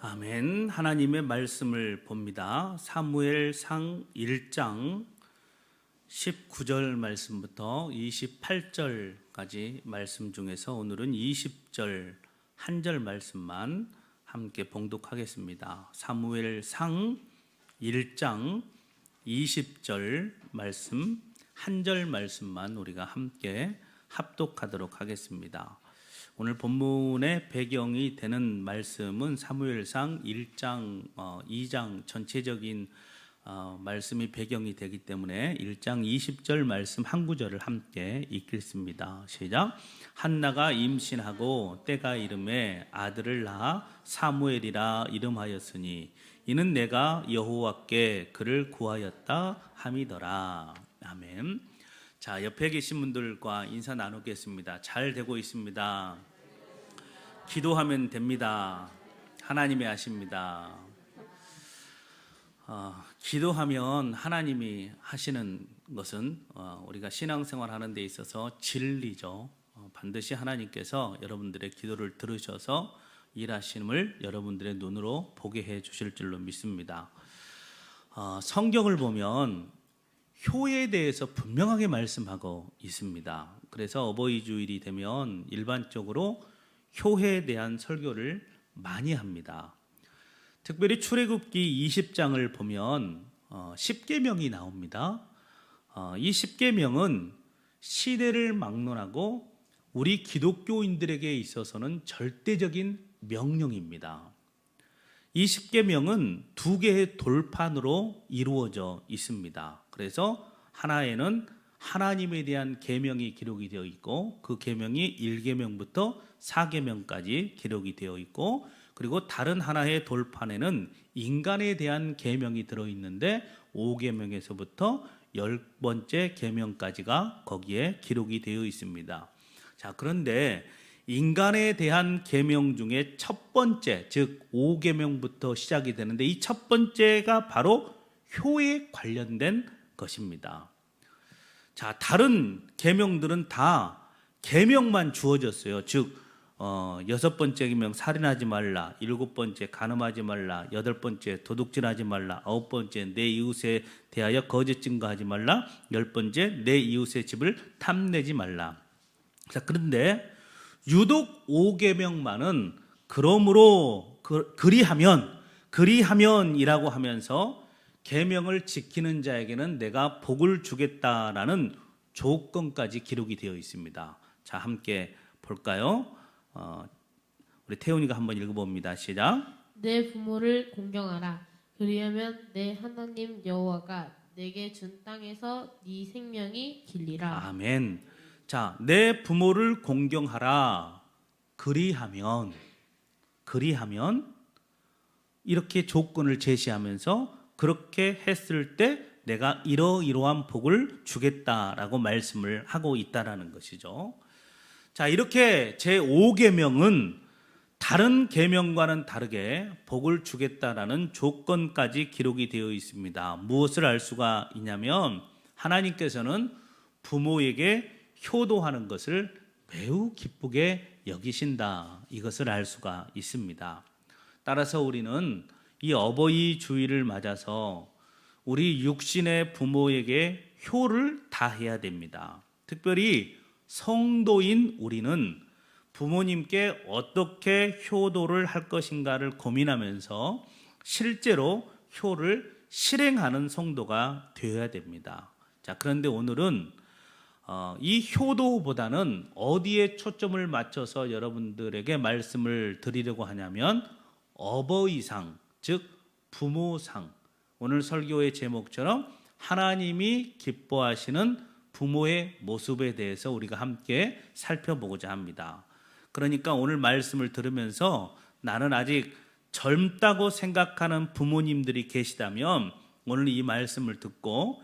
아멘. 하나님의 말씀을 봅니다. 사무엘상 1장 19절 말씀부터 28절까지 말씀 중에서 오늘은 20절 한 절 말씀만 함께 봉독하겠습니다. 사무엘상 1장 20절 말씀 한 절 말씀만 우리가 함께 합독하도록 하겠습니다. 오늘 본문의 배경이 되는 말씀은 사무엘상 1장, 2장 전체적인 말씀이 배경이 되기 때문에 1장 20절 말씀 한 구절을 함께 읽겠습니다. 시작. 한나가 임신하고 때가 이름에 아들을 낳아 사무엘이라 이름하였으니 이는 내가 여호와께 그를 구하였다 함이더라. 아멘. 자, 옆에 계신 분들과 인사 나누겠습니다. 잘 되고 있습니다. 기도하면 됩니다. 하나님이 아십니다. 기도하면 하나님이 하시는 것은 우리가 신앙생활 하는 데 있어서 진리죠. 반드시 하나님께서 여러분들의 기도를 들으셔서 일하심을 여러분들의 눈으로 보게 해 주실 줄로 믿습니다. 성경을 보면 효에 대해서 분명하게 말씀하고 있습니다. 그래서 어버이 주일이 되면 일반적으로 효에 대한 설교를 많이 합니다. 특별히 출애굽기 20장을 보면 10계명이 나옵니다. 이 10계명은 시대를 막론하고 우리 기독교인들에게 있어서는 절대적인 명령입니다. 이 10계명은 두 개의 돌판으로 이루어져 있습니다. 그래서 하나에는 하나님에 대한 계명이 기록이 되어 있고 그 계명이 1계명부터 4계명까지 기록이 되어 있고 그리고 다른 하나의 돌판에는 인간에 대한 계명이 들어있는데 5계명에서부터 10번째 계명까지가 거기에 기록이 되어 있습니다. 자, 그런데 인간에 대한 계명 중에 첫 번째, 즉 5계명부터 시작이 되는데 이 첫 번째가 바로 효에 관련된 것입니다. 자, 다른 계명들은 다 계명만 주어졌어요. 즉 6번째 계명 살인하지 말라, 7번째 간음하지 말라, 8번째 도둑질하지 말라, 9번째 내 이웃에 대하여 거짓 증거하지 말라, 10번째 내 이웃의 집을 탐내지 말라. 자, 그런데 유독 5계명만은 그러므로 그리하면이라고 하면서 계명을 지키는 자에게는 내가 복을 주겠다라는 조건까지 기록이 되어 있습니다. 자, 함께 볼까요? 우리 태훈이가 한번 읽어봅니다. 시작. 내 부모를 공경하라. 그리하면 내 하나님 여호와가 내게 준 땅에서 네 생명이 길리라. 아멘. 자, 내 부모를 공경하라. 그리하면 이렇게 조건을 제시하면서 그렇게 했을 때 내가 이러이러한 복을 주겠다라고 말씀을 하고 있다라는 것이죠. 자, 이렇게 제5계명은 다른 계명과는 다르게 복을 주겠다라는 조건까지 기록이 되어 있습니다. 무엇을 알 수가 있냐면 하나님께서는 부모에게 효도하는 것을 매우 기쁘게 여기신다. 이것을 알 수가 있습니다. 따라서 우리는 이 어버이 주일을 맞아서 우리 육신의 부모에게 효를 다해야 됩니다. 특별히 성도인 우리는 부모님께 어떻게 효도를 할 것인가를 고민하면서 실제로 효를 실행하는 성도가 되어야 됩니다. 자, 그런데 오늘은 이 효도보다는 어디에 초점을 맞춰서 여러분들에게 말씀을 드리려고 하냐면 어버이상, 즉 부모상, 오늘 설교의 제목처럼 하나님이 기뻐하시는 부모의 모습에 대해서 우리가 함께 살펴보고자 합니다. 그러니까 오늘 말씀을 들으면서 나는 아직 젊다고 생각하는 부모님들이 계시다면 오늘 이 말씀을 듣고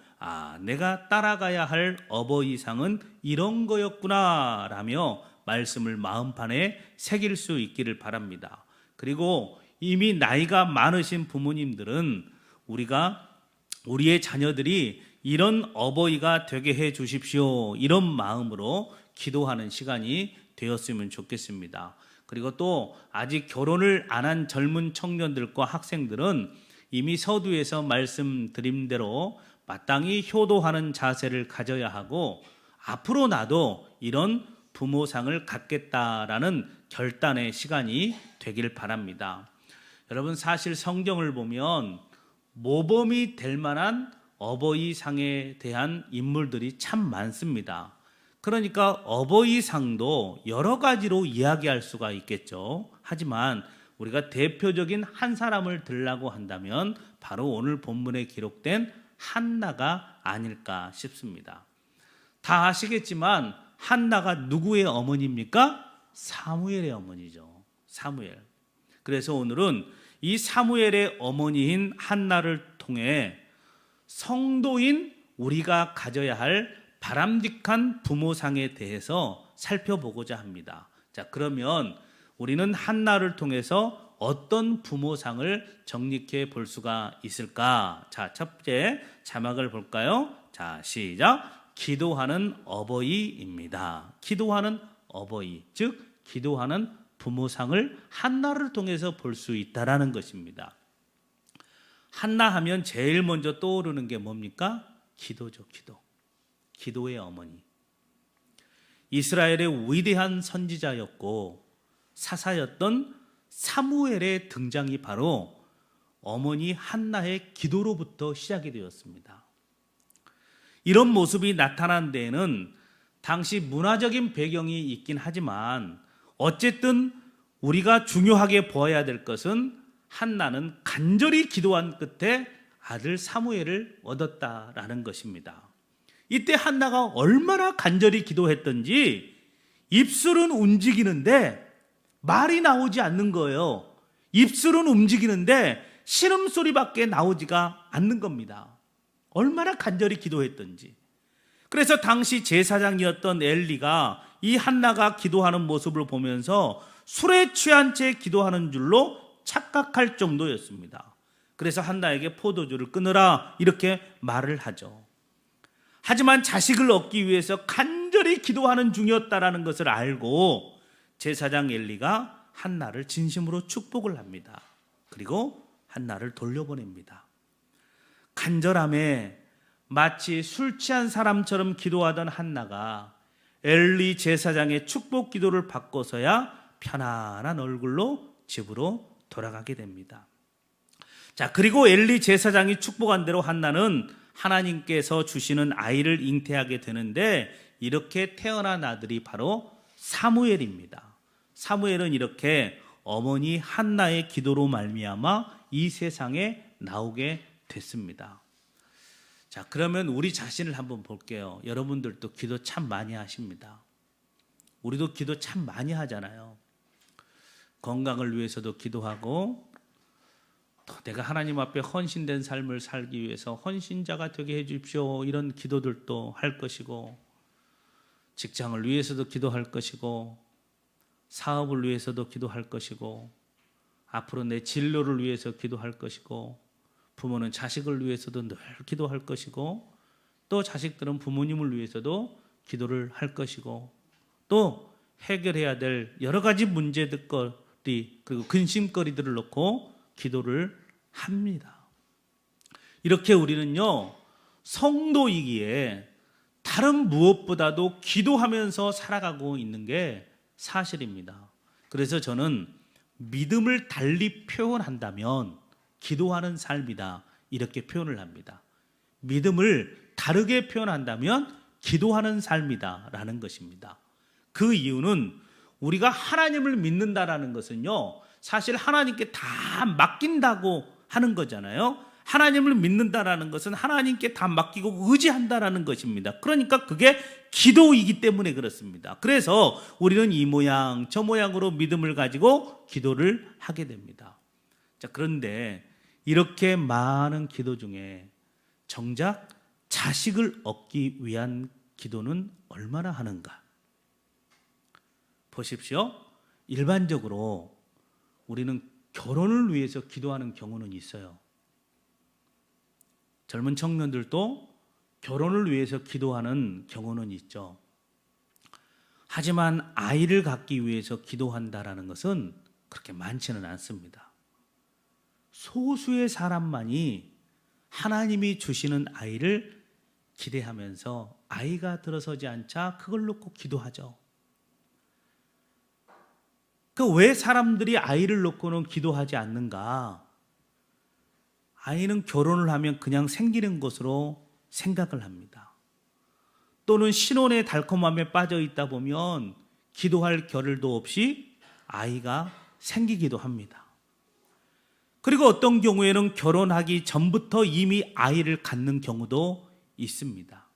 내가 따라가야 할 어버이상은 이런 거였구나 라며 말씀을 마음판에 새길 수 있기를 바랍니다. 그리고 이미 나이가 많으신 부모님들은 우리의 자녀들이 이런 어버이가 되게 해 주십시오, 이런 마음으로 기도하는 시간이 되었으면 좋겠습니다. 그리고 또 아직 결혼을 안 한 젊은 청년들과 학생들은 이미 서두에서 말씀드린 대로 마땅히 효도하는 자세를 가져야 하고 앞으로 나도 이런 부모상을 갖겠다라는 결단의 시간이 되길 바랍니다. 여러분, 사실 성경을 보면 모범이 될 만한 어버이상에 대한 인물들이 참 많습니다. 그러니까 어버이상도 여러 가지로 이야기할 수가 있겠죠. 하지만 우리가 대표적인 한 사람을 들라고 한다면 바로 오늘 본문에 기록된 한나가 아닐까 싶습니다. 다 아시겠지만 한나가 누구의 어머니입니까? 사무엘의 어머니죠. 사무엘. 그래서 오늘은 이 사무엘의 어머니인 한나를 통해 성도인 우리가 가져야 할 바람직한 부모상에 대해서 살펴보고자 합니다. 자, 그러면 우리는 한나를 통해서 어떤 부모상을 정립해 볼 수가 있을까? 자, 첫째 자막을 볼까요? 자, 시작. 기도하는 어버이입니다. 기도하는 어버이, 즉 기도하는 부모상을 한나를 통해서 볼 수 있다라는 것입니다. 한나 하면 제일 먼저 떠오르는 게 뭡니까? 기도죠, 기도. 기도의 어머니. 이스라엘의 위대한 선지자였고 사사였던 사무엘의 등장이 바로 어머니 한나의 기도로부터 시작이 되었습니다. 이런 모습이 나타난 데에는 당시 문화적인 배경이 있긴 하지만 어쨌든 우리가 중요하게 보아야 될 것은 한나는 간절히 기도한 끝에 아들 사무엘을 얻었다라는 것입니다. 이때 한나가 얼마나 간절히 기도했던지 입술은 움직이는데 말이 나오지 않는 거예요. 입술은 움직이는데 신음소리밖에 나오지가 않는 겁니다. 얼마나 간절히 기도했던지. 그래서 당시 제사장이었던 엘리가 이 한나가 기도하는 모습을 보면서 술에 취한 채 기도하는 줄로 착각할 정도였습니다. 그래서 한나에게 포도주를 끊으라 이렇게 말을 하죠. 하지만 자식을 얻기 위해서 간절히 기도하는 중이었다라는 것을 알고 제사장 엘리가 한나를 진심으로 축복을 합니다. 그리고 한나를 돌려보냅니다. 간절함에 마치 술 취한 사람처럼 기도하던 한나가 엘리 제사장의 축복 기도를 받고서야 편안한 얼굴로 집으로 돌아가게 됩니다. 자, 그리고 엘리 제사장이 축복한 대로 한나는 하나님께서 주시는 아이를 잉태하게 되는데 이렇게 태어난 아들이 바로 사무엘입니다. 사무엘은 이렇게 어머니 한나의 기도로 말미암아 이 세상에 나오게 됐습니다. 자, 그러면 우리 자신을 한번 볼게요. 여러분들도 기도 참 많이 하십니다. 우리도 기도 참 많이 하잖아요. 건강을 위해서도 기도하고 또 내가 하나님 앞에 헌신된 삶을 살기 위해서 헌신자가 되게 해 주십시오. 이런 기도들도 할 것이고 직장을 위해서도 기도할 것이고 사업을 위해서도 기도할 것이고 앞으로 내 진로를 위해서 기도할 것이고 부모는 자식을 위해서도 늘 기도할 것이고 또 자식들은 부모님을 위해서도 기도를 할 것이고 또 해결해야 될 여러 가지 문제들 그리고 근심거리들을 놓고 기도를 합니다. 이렇게 우리는요 성도이기에 다른 무엇보다도 기도하면서 살아가고 있는 게 사실입니다. 그래서 저는 믿음을 달리 표현한다면 기도하는 삶이다 이렇게 표현을 합니다. 믿음을 다르게 표현한다면 기도하는 삶이다 라는 것입니다. 그 이유는 우리가 하나님을 믿는다라는 것은요 사실 하나님께 다 맡긴다고 하는 거잖아요. 하나님을 믿는다라는 것은 하나님께 다 맡기고 의지한다라는 것입니다. 그러니까 그게 기도이기 때문에 그렇습니다. 그래서 우리는 이 모양 저 모양으로 믿음을 가지고 기도를 하게 됩니다. 자, 그런데 이렇게 많은 기도 중에 정작 자식을 얻기 위한 기도는 얼마나 하는가? 보십시오. 일반적으로 우리는 결혼을 위해서 기도하는 경우는 있어요. 젊은 청년들도 결혼을 위해서 기도하는 경우는 있죠. 하지만 아이를 갖기 위해서 기도한다라는 것은 그렇게 많지는 않습니다. 소수의 사람만이 하나님이 주시는 아이를 기대하면서 아이가 들어서지 않자 그걸 놓고 기도하죠. 왜 사람들이 아이를 놓고는 기도하지 않는가? 아이는 결혼을 하면 그냥 생기는 것으로 생각을 합니다. 또는 신혼의 달콤함에 빠져 있다 보면 기도할 겨를도 없이 아이가 생기기도 합니다. 그리고 어떤 경우에는 결혼하기 전부터 이미 아이를 갖는 경우도 있습니다.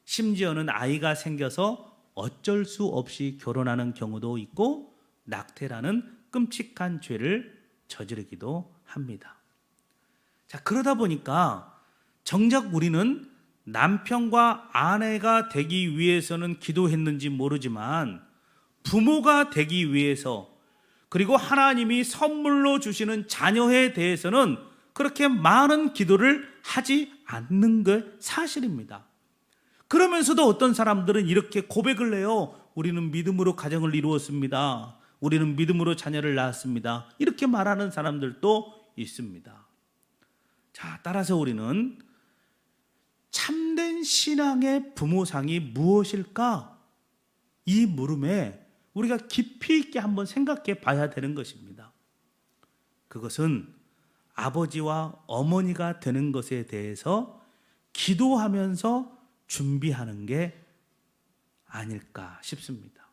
심지어는 아이가 생겨서 어쩔 수 없이 결혼하는 경우도 있고 낙태라는 끔찍한 죄를 저지르기도 합니다. 자, 그러다 보니까 정작 우리는 남편과 아내가 되기 위해서는 기도했는지 모르지만 부모가 되기 위해서 그리고 하나님이 선물로 주시는 자녀에 대해서는 그렇게 많은 기도를 하지 않는 게 사실입니다. 그러면서도 어떤 사람들은 이렇게 고백을 해요. 우리는 믿음으로 가정을 이루었습니다. 우리는 믿음으로 자녀를 낳았습니다. 이렇게 말하는 사람들도 있습니다. 자, 따라서 우리는 참된 신앙의 부모상이 무엇일까? 이 물음에 우리가 깊이 있게 한번 생각해 봐야 되는 것입니다. 그것은 아버지와 어머니가 되는 것에 대해서 기도하면서 준비하는 게 아닐까 싶습니다.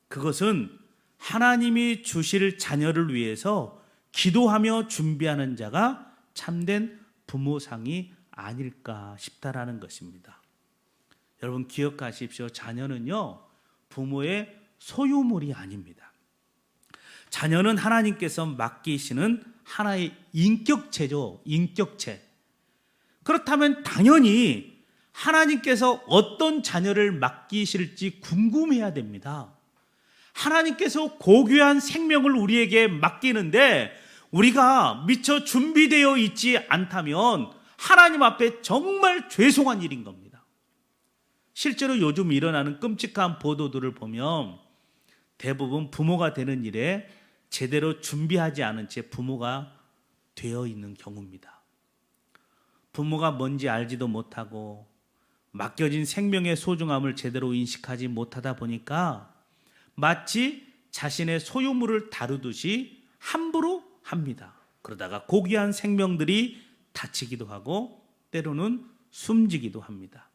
그것은 하나님이 주실 자녀를 위해서 기도하며 준비하는 자가 참된 부모상이 아닐까 싶다라는 것입니다. 여러분 기억하십시오. 자녀는요, 부모의 소유물이 아닙니다. 자녀는 하나님께서 맡기시는 하나의 인격체죠. 인격체. 그렇다면 당연히 하나님께서 어떤 자녀를 맡기실지 궁금해야 됩니다. 하나님께서 고귀한 생명을 우리에게 맡기는데 우리가 미처 준비되어 있지 않다면 하나님 앞에 정말 죄송한 일인 겁니다. 실제로 요즘 일어나는 끔찍한 보도들을 보면 대부분 부모가 되는 일에 제대로 준비하지 않은 채 부모가 되어 있는 경우입니다. 부모가 뭔지 알지도 못하고 맡겨진 생명의 소중함을 제대로 인식하지 못하다 보니까 마치 자신의 소유물을 다루듯이 함부로 합니다. 그러다가 고귀한 생명들이 다치기도 하고 때로는 숨지기도 합니다.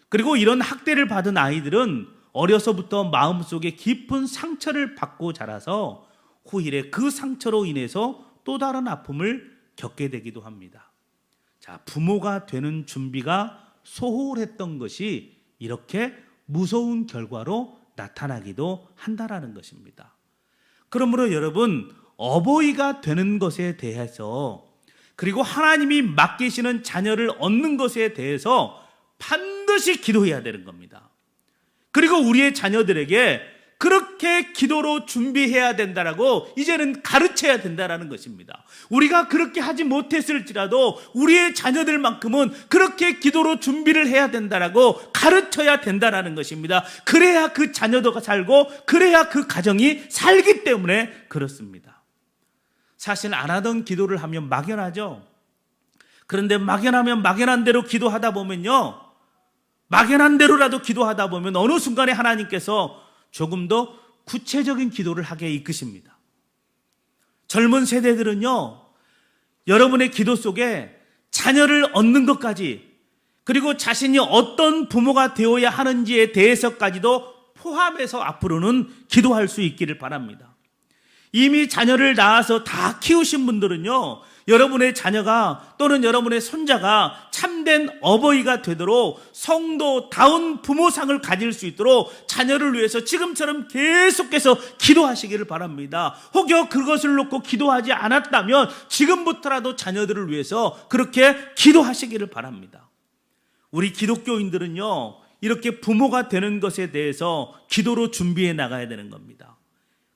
그리고 이런 학대를 받은 아이들은 어려서부터 마음속에 깊은 상처를 받고 자라서 후일에 그 상처로 인해서 또 다른 아픔을 겪게 되기도 합니다. 자, 부모가 되는 준비가 소홀했던 것이 이렇게 무서운 결과로 나타나기도 한다라는 것입니다. 그러므로 여러분, 어버이가 되는 것에 대해서 그리고 하나님이 맡기시는 자녀를 얻는 것에 대해서 반드시 기도해야 되는 겁니다. 그리고 우리의 자녀들에게 그렇게 기도로 준비해야 된다라고 이제는 가르쳐야 된다라는 것입니다. 우리가 그렇게 하지 못했을지라도 우리의 자녀들만큼은 그렇게 기도로 준비를 해야 된다라고 가르쳐야 된다라는 것입니다. 그래야 그 자녀도가 살고 그래야 그 가정이 살기 때문에 그렇습니다. 사실 안 하던 기도를 하면 막연하죠. 그런데 막연하면 막연한 대로 기도하다 보면요, 막연한 대로라도 기도하다 보면 어느 순간에 하나님께서 조금 더 구체적인 기도를 하게 이끄십니다. 젊은 세대들은요, 여러분의 기도 속에 자녀를 얻는 것까지 그리고 자신이 어떤 부모가 되어야 하는지에 대해서까지도 포함해서 앞으로는 기도할 수 있기를 바랍니다. 이미 자녀를 낳아서 다 키우신 분들은요, 여러분의 자녀가 또는 여러분의 손자가 참된 어버이가 되도록 성도다운 부모상을 가질 수 있도록 자녀를 위해서 지금처럼 계속해서 기도하시기를 바랍니다. 혹여 그것을 놓고 기도하지 않았다면 지금부터라도 자녀들을 위해서 그렇게 기도하시기를 바랍니다. 우리 기독교인들은요, 이렇게 부모가 되는 것에 대해서 기도로 준비해 나가야 되는 겁니다.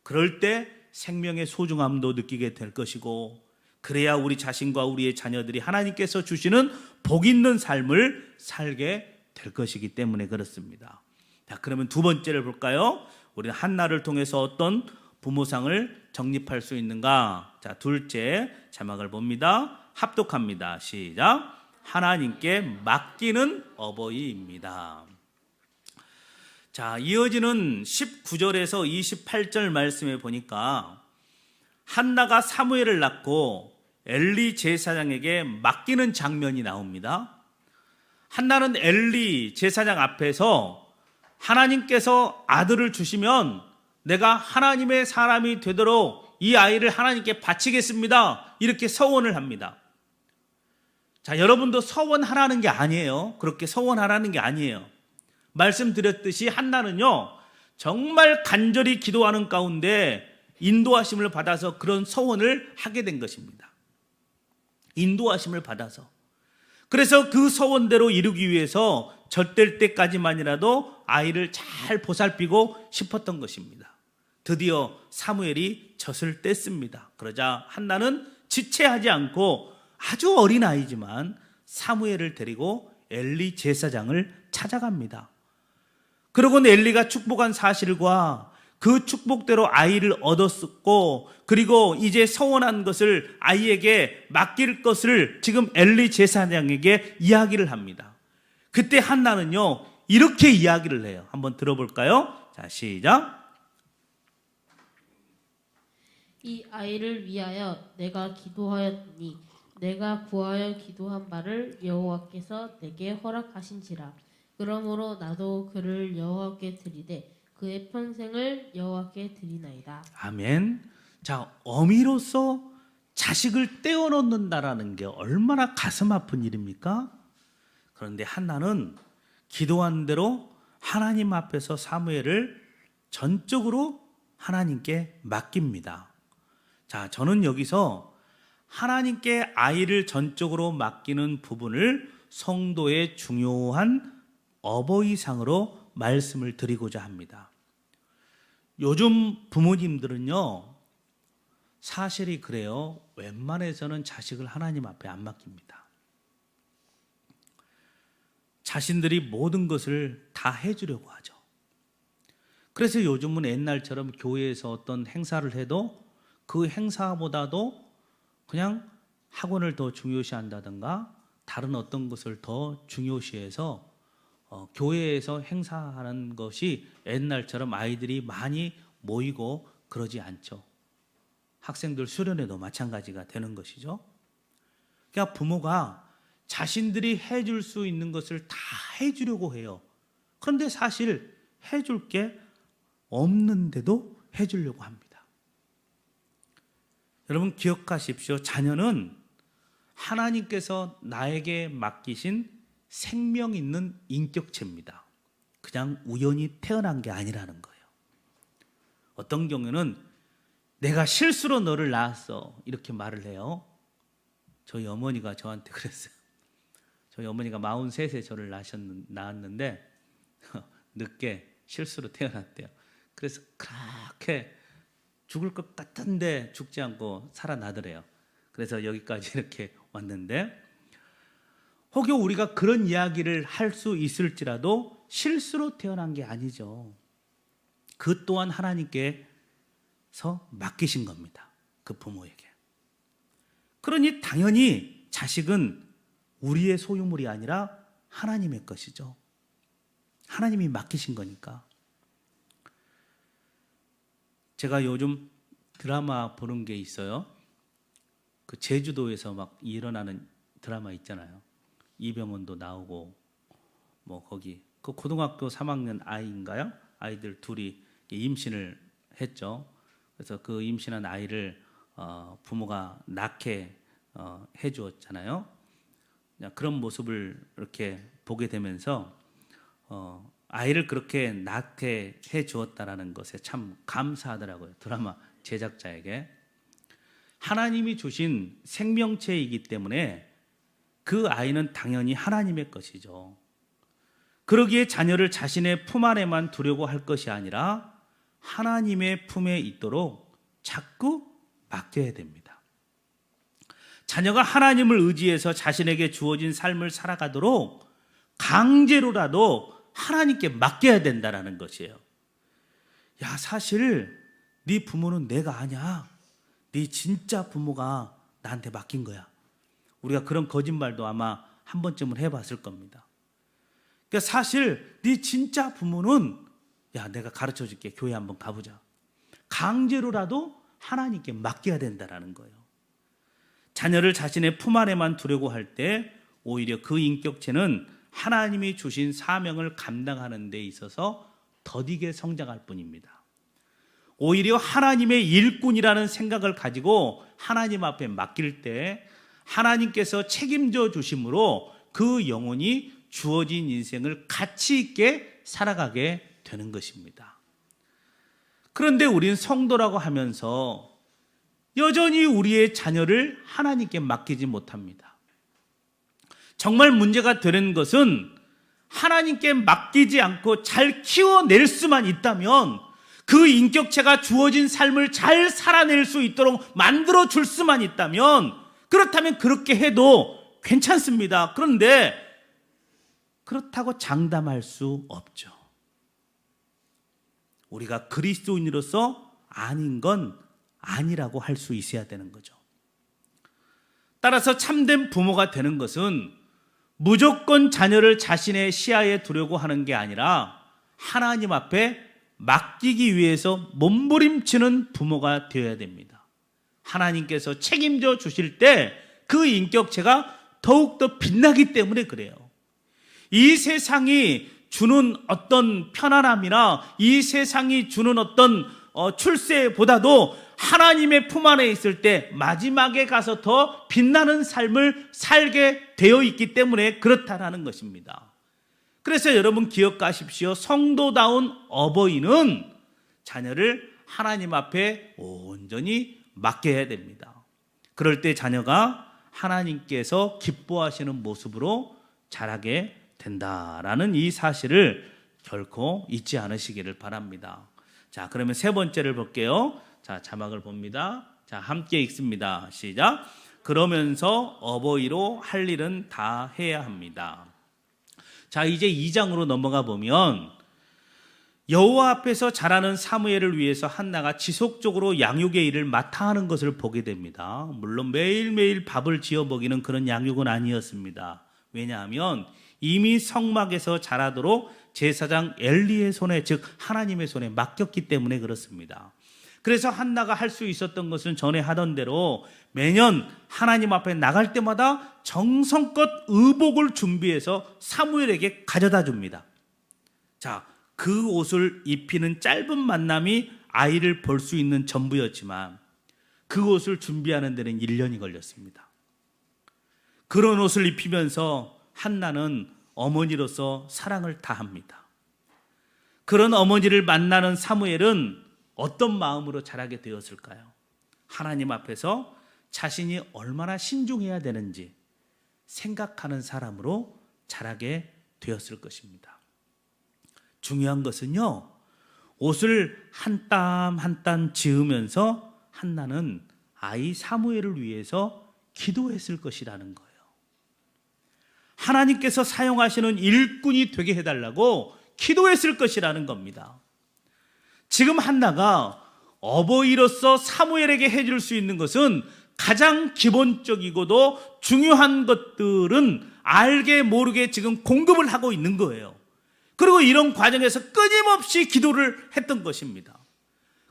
그럴 때 생명의 소중함도 느끼게 될 것이고, 그래야 우리 자신과 우리의 자녀들이 하나님께서 주시는 복 있는 삶을 살게 될 것이기 때문에 그렇습니다. 자, 그러면 두 번째를 볼까요? 우리는 한나를 통해서 어떤 부모상을 정립할 수 있는가? 자, 둘째 자막을 봅니다. 합독합니다. 시작. 하나님께 맡기는 어버이입니다. 자, 이어지는 19절에서 28절 말씀에 보니까 한나가 사무엘을 낳고 엘리 제사장에게 맡기는 장면이 나옵니다. 한나는 엘리 제사장 앞에서 하나님께서 아들을 주시면 내가 하나님의 사람이 되도록 이 아이를 하나님께 바치겠습니다. 이렇게 서원을 합니다. 자, 여러분도 서원하라는 게 아니에요. 그렇게 서원하라는 게 아니에요. 말씀드렸듯이 한나는요, 정말 간절히 기도하는 가운데 인도하심을 받아서 그런 서원을 하게 된 것입니다. 인도하심을 받아서. 그래서 그 서원대로 이루기 위해서 젖될 때까지만이라도 아이를 잘 보살피고 싶었던 것입니다. 드디어 사무엘이 젖을 뗐습니다. 그러자 한나는 지체하지 않고 아주 어린 아이지만 사무엘을 데리고 엘리 제사장을 찾아갑니다. 그러고는 엘리가 축복한 사실과 그 축복대로 아이를 얻었고, 그리고 이제 서원한 것을 아이에게 맡길 것을 지금 엘리 제사장에게 이야기를 합니다. 그때 한나는요, 이렇게 이야기를 해요. 한번 들어볼까요? 자, 시작. 이 아이를 위하여 내가 기도하였더니 내가 구하여 기도한 바를 여호와께서 내게 허락하신지라. 그러므로 나도 그를 여호와께 드리되 그의 평생을 여호와께 드리나이다. 아멘. 자, 어미로서 자식을 떼어놓는다라는 게 얼마나 가슴 아픈 일입니까? 그런데 한나는 기도한 대로 하나님 앞에서 사무엘을 전적으로 하나님께 맡깁니다. 자, 저는 여기서 하나님께 아이를 전적으로 맡기는 부분을 성도의 중요한 어버이상으로 말씀을 드리고자 합니다. 요즘 부모님들은요, 사실이 그래요. 웬만해서는 자식을 하나님 앞에 안 맡깁니다. 자신들이 모든 것을 다 해주려고 하죠. 그래서 요즘은 옛날처럼 교회에서 어떤 행사를 해도 그 행사보다도 그냥 학원을 더 중요시한다든가 다른 어떤 것을 더 중요시해서 교회에서 행사하는 것이 옛날처럼 아이들이 많이 모이고 그러지 않죠. 학생들 수련회도 마찬가지가 되는 것이죠. 그러니까 부모가 자신들이 해줄 수 있는 것을 다 해주려고 해요. 그런데 사실 해줄 게 없는데도 해주려고 합니다. 여러분 기억하십시오. 자녀는 하나님께서 나에게 맡기신 생명 있는 인격체입니다. 그냥 우연히 태어난 게 아니라는 거예요. 어떤 경우는 내가 실수로 너를 낳았어 이렇게 말을 해요. 저희 어머니가 저한테 그랬어요. 저희 어머니가 43세 저를 낳았는데 늦게 실수로 태어났대요. 그래서 그렇게 죽을 것 같은데 죽지 않고 살아나더래요. 그래서 여기까지 이렇게 왔는데, 혹여 우리가 그런 이야기를 할 수 있을지라도 실수로 태어난 게 아니죠. 그 또한 하나님께서 맡기신 겁니다. 그 부모에게. 그러니 당연히 자식은 우리의 소유물이 아니라 하나님의 것이죠. 하나님이 맡기신 거니까. 제가 요즘 드라마 보는 게 있어요. 그 제주도에서 막 일어나는 드라마 있잖아요. 이병헌도 나오고 뭐 거기 그 고등학교 3학년 아이인가요? 아이들 둘이 임신을 했죠. 그래서 그 임신한 아이를 부모가 낳게 해주었잖아요. 그런 모습을 이렇게 보게 되면서 아이를 그렇게 낳게 해주었다라는 것에 참 감사하더라고요. 드라마 제작자에게. 하나님이 주신 생명체이기 때문에 그 아이는 당연히 하나님의 것이죠. 그러기에 자녀를 자신의 품 안에만 두려고 할 것이 아니라 하나님의 품에 있도록 자꾸 맡겨야 됩니다. 자녀가 하나님을 의지해서 자신에게 주어진 삶을 살아가도록 강제로라도 하나님께 맡겨야 된다라는 것이에요. 야, 사실 네 부모는 내가 아냐. 네 진짜 부모가 나한테 맡긴 거야. 우리가 그런 거짓말도 아마 한 번쯤은 해봤을 겁니다. 그러니까 사실 네 진짜 부모는 야, 내가 가르쳐 줄게. 교회 한번 가보자. 강제로라도 하나님께 맡겨야 된다라는 거예요. 자녀를 자신의 품 안에만 두려고 할 때 오히려 그 인격체는 하나님이 주신 사명을 감당하는 데 있어서 더디게 성장할 뿐입니다. 오히려 하나님의 일꾼이라는 생각을 가지고 하나님 앞에 맡길 때 하나님께서 책임져 주심으로 그 영혼이 주어진 인생을 가치 있게 살아가게 되는 것입니다. 그런데 우린 성도라고 하면서 여전히 우리의 자녀를 하나님께 맡기지 못합니다. 정말 문제가 되는 것은 하나님께 맡기지 않고 잘 키워낼 수만 있다면 그 인격체가 주어진 삶을 잘 살아낼 수 있도록 만들어 줄 수만 있다면 그렇다면 그렇게 해도 괜찮습니다. 그런데 그렇다고 장담할 수 없죠. 우리가 그리스도인으로서 아닌 건 아니라고 할 수 있어야 되는 거죠. 따라서 참된 부모가 되는 것은 무조건 자녀를 자신의 시야에 두려고 하는 게 아니라 하나님 앞에 맡기기 위해서 몸부림치는 부모가 되어야 됩니다. 하나님께서 책임져 주실 때 그 인격체가 더욱더 빛나기 때문에 그래요. 이 세상이 주는 어떤 편안함이나 이 세상이 주는 어떤 출세보다도 하나님의 품 안에 있을 때 마지막에 가서 더 빛나는 삶을 살게 되어 있기 때문에 그렇다라는 것입니다. 그래서 여러분 기억하십시오. 성도다운 어버이는 자녀를 하나님 앞에 온전히 맡겨야 됩니다. 그럴 때 자녀가 하나님께서 기뻐하시는 모습으로 자라게 된다라는 이 사실을 결코 잊지 않으시기를 바랍니다. 자, 그러면 세 번째를 볼게요. 자, 자막을 봅니다. 자, 함께 읽습니다. 시작. 그러면서 어버이로 할 일은 다 해야 합니다. 자, 이제 2장으로 넘어가 보면 여호와 앞에서 자라는 사무엘을 위해서 한나가 지속적으로 양육의 일을 맡아 하는 것을 보게 됩니다. 물론 매일매일 밥을 지어 먹이는 그런 양육은 아니었습니다. 왜냐하면 이미 성막에서 자라도록 제사장 엘리의 손에, 즉 하나님의 손에 맡겼기 때문에 그렇습니다. 그래서 한나가 할 수 있었던 것은 전에 하던 대로 매년 하나님 앞에 나갈 때마다 정성껏 의복을 준비해서 사무엘에게 가져다 줍니다. 자, 그 옷을 입히는 짧은 만남이 아이를 볼 수 있는 전부였지만 그 옷을 준비하는 데는 1년이 걸렸습니다. 그런 옷을 입히면서 한나는 어머니로서 사랑을 다합니다. 그런 어머니를 만나는 사무엘은 어떤 마음으로 자라게 되었을까요? 하나님 앞에서 자신이 얼마나 신중해야 되는지 생각하는 사람으로 자라게 되었을 것입니다. 중요한 것은요, 옷을 한 땀 한 땀 지으면서 한나는 아이 사무엘을 위해서 기도했을 것이라는 거예요. 하나님께서 사용하시는 일꾼이 되게 해달라고 기도했을 것이라는 겁니다. 지금 한나가 어버이로서 사무엘에게 해줄 수 있는 것은 가장 기본적이고도 중요한 것들은 알게 모르게 지금 공급을 하고 있는 거예요. 그리고 이런 과정에서 끊임없이 기도를 했던 것입니다.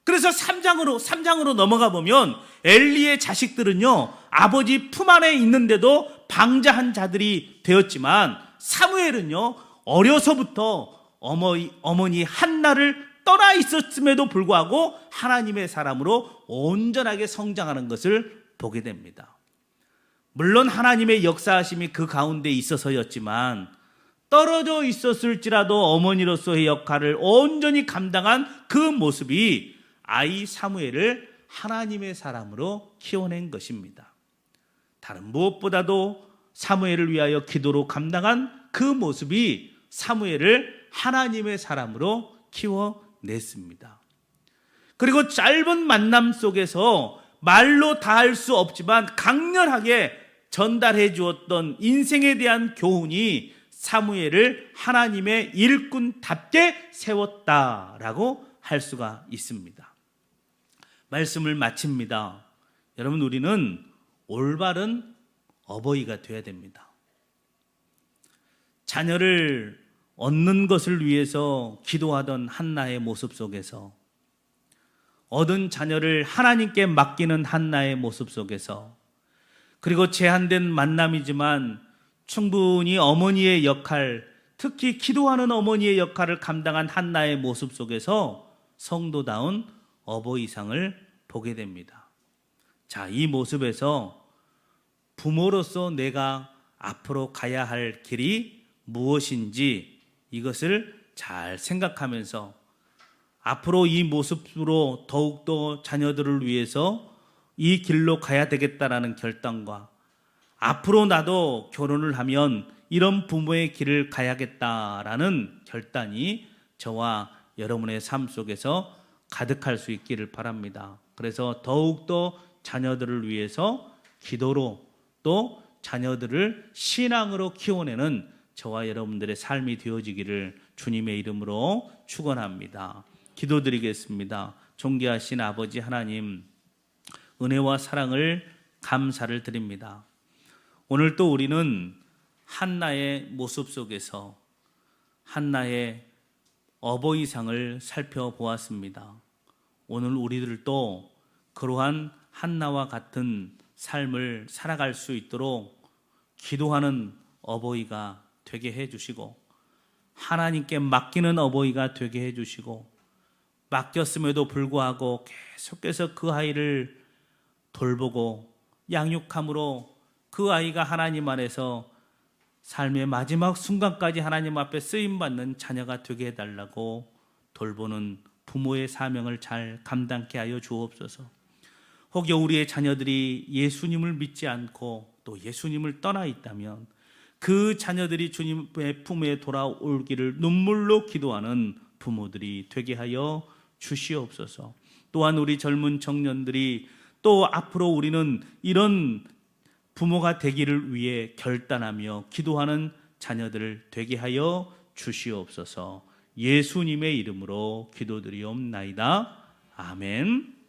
그래서 3장으로 넘어가 보면 엘리의 자식들은요, 아버지 품 안에 있는데도 방자한 자들이 되었지만 사무엘은요, 어려서부터 어머니 한나를 떠나 있었음에도 불구하고 하나님의 사람으로 온전하게 성장하는 것을 보게 됩니다. 물론 하나님의 역사하심이 그 가운데 있어서였지만 떨어져 있었을지라도 어머니로서의 역할을 온전히 감당한 그 모습이 아이 사무엘을 하나님의 사람으로 키워낸 것입니다. 다른 무엇보다도 사무엘을 위하여 기도로 감당한 그 모습이 사무엘을 하나님의 사람으로 키워냈습니다. 그리고 짧은 만남 속에서 말로 다 할 수 없지만 강렬하게 전달해 주었던 인생에 대한 교훈이 사무엘을 하나님의 일꾼답게 세웠다라고 할 수가 있습니다. 말씀을 마칩니다. 여러분, 우리는 올바른 어버이가 되어야 됩니다. 자녀를 얻는 것을 위해서 기도하던 한나의 모습 속에서, 얻은 자녀를 하나님께 맡기는 한나의 모습 속에서, 그리고 제한된 만남이지만 충분히 어머니의 역할, 특히 기도하는 어머니의 역할을 감당한 한나의 모습 속에서 성도다운 어버이상을 보게 됩니다. 자, 이 모습에서 부모로서 내가 앞으로 가야 할 길이 무엇인지 이것을 잘 생각하면서 앞으로 이 모습으로 더욱더 자녀들을 위해서 이 길로 가야 되겠다라는 결단과, 앞으로 나도 결혼을 하면 이런 부모의 길을 가야겠다라는 결단이 저와 여러분의 삶 속에서 가득할 수 있기를 바랍니다. 그래서 더욱더 자녀들을 위해서 기도로, 또 자녀들을 신앙으로 키워내는 저와 여러분들의 삶이 되어지기를 주님의 이름으로 축원합니다. 기도드리겠습니다. 존귀하신 아버지 하나님, 은혜와 사랑을 감사를 드립니다. 오늘 또 우리는 한나의 모습 속에서 한나의 어버이상을 살펴보았습니다. 오늘 우리들도 그러한 한나와 같은 삶을 살아갈 수 있도록 기도하는 어버이가 되게 해주시고, 하나님께 맡기는 어버이가 되게 해주시고, 맡겼음에도 불구하고 계속해서 그 아이를 돌보고 양육함으로 그 아이가 하나님 안에서 삶의 마지막 순간까지 하나님 앞에 쓰임받는 자녀가 되게 해달라고 돌보는 부모의 사명을 잘 감당케 하여 주옵소서. 혹여 우리의 자녀들이 예수님을 믿지 않고 또 예수님을 떠나 있다면 그 자녀들이 주님의 품에 돌아올기를 눈물로 기도하는 부모들이 되게 하여 주시옵소서. 또한 우리 젊은 청년들이 또 앞으로 우리는 이런 부모가 되기를 위해 결단하며 기도하는 자녀들을 되게 하여 주시옵소서. 예수님의 이름으로 기도드리옵나이다. 아멘.